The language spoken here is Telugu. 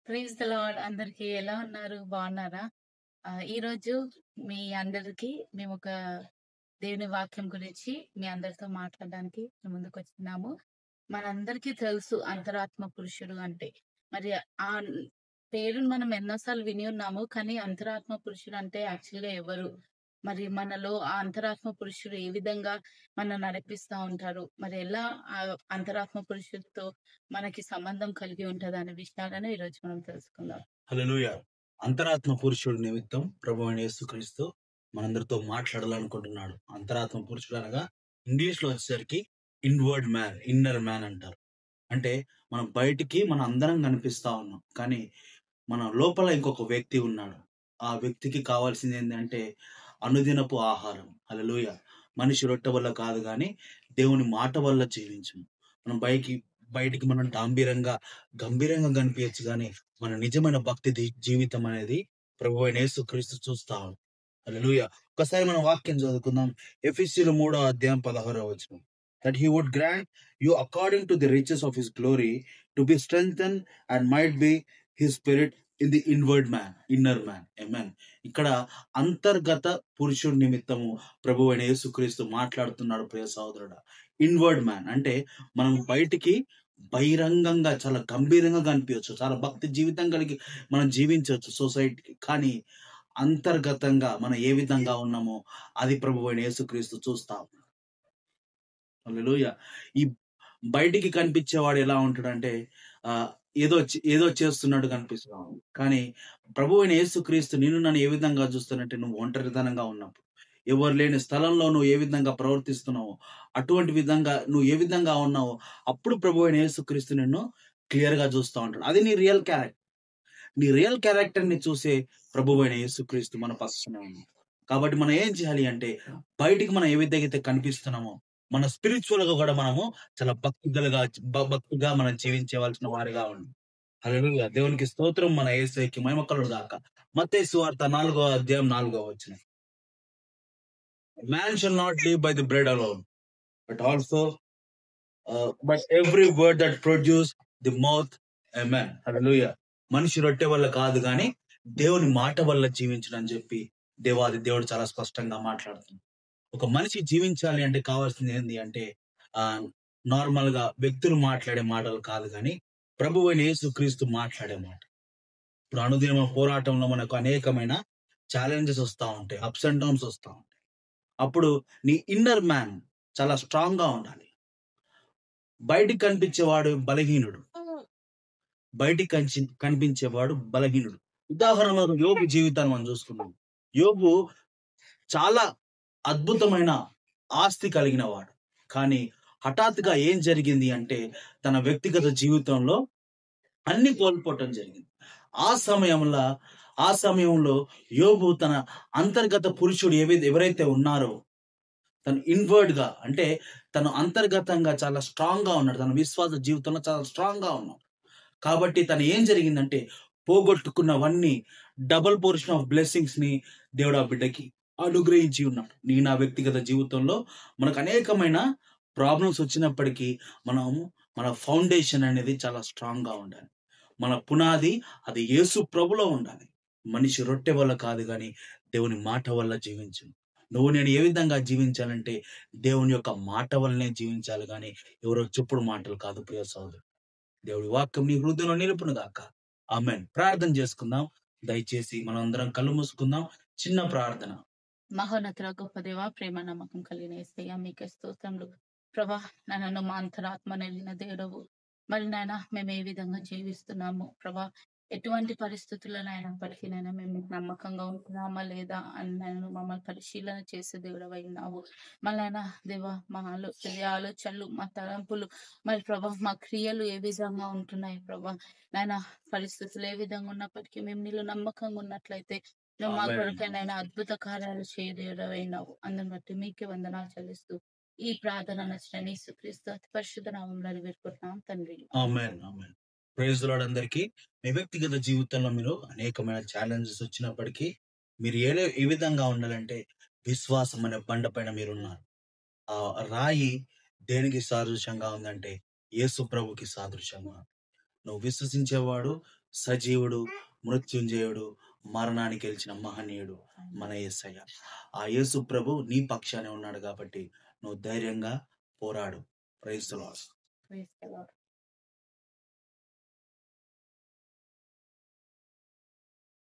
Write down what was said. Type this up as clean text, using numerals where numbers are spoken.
ప్రైజ్ ద లార్డ్ అందరికి ఎలా ఉన్నారు? బాగున్నారా? ఈరోజు మీ అందరికి మేమొక దేవుని వాక్యం గురించి మీ అందరితో మాట్లాడడానికి మీ ముందుకొచ్చున్నాము. మనందరికీ తెలుసు అంతరాత్మ పురుషుడు అంటే. మరి ఆ పేరుని మనం ఎన్నో సార్లు విని ఉన్నాము. కానీ అంతరాత్మ పురుషుడు అంటే యాక్చువల్‌గా ఎవరు? మరి మనలో ఆ అంతరాత్మ పురుషుడు ఏ విధంగా మనల్ని నడిపిస్తా ఉంటారు? మరి ఎలా ఆ అంతరాత్మ పురుషుడితో మనకి సంబంధం కలిగి ఉంటదనే విషయాలను ఈరోజు మనం తెలుసుకుందాం. హల్లెలూయా! అంతరాత్మ పురుషుడి నిమిత్తం ప్రభువైన యేసుక్రీస్తు మనందరితో మాట్లాడాలనుకుంటున్నాడు. అంతరాత్మ పురుషుడు అనగా ఇంగ్లీష్‌లో వచ్చేసరికి ఇన్‌వర్డ్ మ్యాన్, ఇన్నర్ మ్యాన్ అంటారు. అంటే మనం బయటికి మనం అందరం కనిపిస్తా ఉన్నాం. కానీ మన లోపల ఇంకొక వ్యక్తి ఉన్నాడు. ఆ వ్యక్తికి కావాల్సిందేందంటే అనుదినపు ఆహారం. హల్లెలూయా! మనిషి రొట్టె వల్ల కాదు గానీ దేవుని మాట వల్ల జీవించుము. మనం బయటికి మనం గంభీరంగా కనిపియచ్చు గానీ మన నిజమైన భక్తి జీవితం అనేది ప్రభువైన యేసుక్రీస్తు చూస్తాడు. హల్లెలూయా! ఒక్కసారి మనం వాక్యం చదువుకుందాం. ఎఫెసీయుల 3వ అధ్యాయం 16వ వచనం. That he would grant you according to the riches of his glory to be strengthened and might be his spirit in the inner man. Amen. ఇక్కడ అంతర్గత పురుషుడి నిమిత్తము ప్రభువైన యేసుక్రీస్తు మాట్లాడుతున్నాడు ప్రియ సహోదరుడా. ఇన్వర్డ్ మ్యాన్ అంటే మనం బయటికి బహిరంగంగా చాలా గంభీరంగా కనిపియొచ్చు. చాలా భక్తి జీవితం కలిగి మనం జీవించొచ్చు సొసైటీకి. కానీ అంతర్గతంగా మనం ఏ విధంగా ఉన్నామో అది ప్రభువైన యేసుక్రీస్తు చూస్తా ఉన్నాడు. హల్లెలూయా! ఈ బయటికి కనిపించేవాడు ఎలా ఉంటాడంటే ఆహ్, ఏదో చేస్తున్నట్టు కనిపిస్తున్నావు. కానీ ప్రభువైన యేసుక్రీస్తు నిన్ను నన్ను ఏ విధంగా చూస్తాడంటే నువ్వు ఒంటరితనంగా ఉన్నప్పుడు. ఎవరు లేని స్థలంలో నువ్వు ఏ విధంగా ప్రవర్తిస్తున్నావో, అటువంటి విధంగా నువ్వు ఏ విధంగా ఉన్నావో, అప్పుడు ప్రభువైన యేసుక్రీస్తు నిన్ను క్లియర్‌గా చూస్తా ఉంటాడు. అది నీ రియల్ క్యారెక్టర్. నీ రియల్ క్యారెక్టర్‌ని చూసే ప్రభువైన యేసుక్రీస్తు మన పక్షాన ఉన్నాడు. కాబట్టి మనం ఏం చేయాలి అంటే, బయటికి మనం ఏ విధంగా అయితే కనిపిస్తున్నామో, మన స్పిరిచ్యువల్‌గా గూడా మనము చాలా భక్తిగా మనం జీవించవలసిన వారిగా ఉండాలి. హల్లెలూయా! దేవునికి స్తోత్రం. మన యేసయ్యకి మహిమ కలుగును గాక. మత్తయి సువార్త 4వ అధ్యాయం 4వ వచనం. Man shall not live by the bread alone, but also but every word that produce the mouth. ఆమేన్. హల్లెలూయా! మనిషి రొట్టె వల్ల కాదు గానీ, దేవుని మాట వల్ల జీవించుడని చెప్పి దేవాది దేవుడు చాలా స్పష్టంగా మాట్లాడుతున్నాడు. ఒక మనిషి జీవించాలి అంటే కావాల్సింది ఏంది అంటే ఆహ్, నార్మల్‌గా వ్యక్తులు మాట్లాడే మాటలు కాదు గానీ, ప్రభువైన యేసుక్రీస్తు మాట్లాడే మాట. ఇప్పుడు అనుదిన పోరాటంలో మనకు అనేకమైన ఛాలెంజెస్ వస్తా ఉంటాయి. అప్స్ అండ్ డౌన్స్ వస్తా ఉంటాయి. అప్పుడు నీ ఇన్నర్ మ్యాన్ చాలా స్ట్రాంగ్‌గా ఉండాలి. బయటికి కనిపించేవాడు బలహీనుడు. కనిపించేవాడు బలహీనుడు. ఉదాహరణకు యోబు జీవితాన్ని మనం చూసుకుందాం. యోబు చాలా అద్భుతమైన ఆస్తి కలిగిన వాడు. కానీ హఠాత్తుగా ఏం జరిగింది అంటే తన వ్యక్తిగత జీవితంలో అన్నీ కోల్పోవటం జరిగింది. ఆ సమయంలో ఆ సమయంలో యోబు తన అంతర్గత పురుషుడు ఎవరైతే ఉన్నారో తను ఇన్‌వర్డ్‌గా అంటే తను అంతర్గతంగా చాలా స్ట్రాంగ్‌గా ఉన్నాడు. తన విశ్వాస జీవితంలో చాలా స్ట్రాంగ్‌గా ఉన్నాడు. కాబట్టి తను ఏం జరిగిందంటే పోగొట్టుకున్నవన్నీ డబుల్ పోర్షన్ ఆఫ్ బ్లెస్సింగ్స్‌ని దేవుడు ఆ బిడ్డకి అనుగ్రహించి ఉన్నాడు. నా వ్యక్తిగత జీవితంలో మనకు అనేకమైన ప్రాబ్లమ్స్ వచ్చినప్పటికీ మనము మన ఫౌండేషన్ అనేది చాలా స్ట్రాంగ్‌గా ఉండాలి. మన పునాది అది యేసు ప్రభులో ఉండాలి. మనిషి రొట్టె వల్ల కాదు గానీ దేవుని మాట వల్ల జీవించును. నువ్వు నేను ఏ విధంగా జీవించాలంటే దేవుని యొక్క మాట వల్లనే జీవించాలి గానీ ఎవరో చెప్పుడు మాటలు కాదు ప్రియ సహోదరుడా. దేవుడి వాక్యం నీ హృదయంలో నిలుపును గాక. ఆమేన్. ప్రార్థన చేసుకుందాం. దయచేసి మనందరం కళ్ళు మూసుకుందాం. చిన్న ప్రార్థన. మహోన్నతుడ గొప్ప దేవ, ప్రేమ నమ్మకం కలిగిన యేసయ్య మీకే స్తోత్రములు. ప్రభా నన్ను మా అంతరాత్మ నెరిగిన దేవుడవు. మరి నాయన మేము ఏ విధంగా జీవిస్తున్నాము ప్రభా, ఎటువంటి పరిస్థితుల్లోనైనప్పటికీ నైనా మేము మీకు నమ్మకంగా ఉంటున్నామా లేదా అని నేను మమ్మల్ని పరిశీలన చేసే దేవుడవై ఉన్నావు. మళ్ళైనా దేవా మా ఆలోచనలు మా తలంపులు మరి ప్రభా మా క్రియలు ఏ విధంగా ఉంటున్నాయి ప్రభా, నాయన పరిస్థితులు ఏ విధంగా ఉన్నప్పటికీ మేము నీలో నమ్మకంగా ఉన్నట్లయితే నువ్వు మా ఆమేన్. కొరకైనా అద్భుత కార్యాలు చేయదేవుడవైనావు. అందుని బట్టి మీకే వందనాలు చెల్లిస్తూ ఈ ప్రార్థన నచ్చిన యేసుక్రీస్తు అతి పరిశుద్ధ నామములో వేడుకుంటున్నాం తండ్రి. ఆమేన్. ఆమేన్. ప్రైజ్ ది లార్డ్ అందరికీ. మీ వ్యక్తిగత జీవితంలో మీరు అనేకమైన ఛాలెంజెస్ వచ్చినప్పటికీ మీరు ఏ విధంగా ఉండాలంటే విశ్వాసం అనే బండ పైన మీరున్నారు. ఆ రాయి దేనికి సాదృశ్యంగా ఉందంటే యేసు ప్రభుకి సాదృశ్యంగా ఉంది. నువ్వు విశ్వసించేవాడు సజీవుడు, మృత్యుంజయుడు, మరణాన్ని గెలిచిన మహనీయుడు మన యేసయ్య. ఆ యేసు ప్రభు నీ పక్షానే ఉన్నాడు కాబట్టి నువ్వు ధైర్యంగా పోరాడు. Praise the Lord. Praise the lord.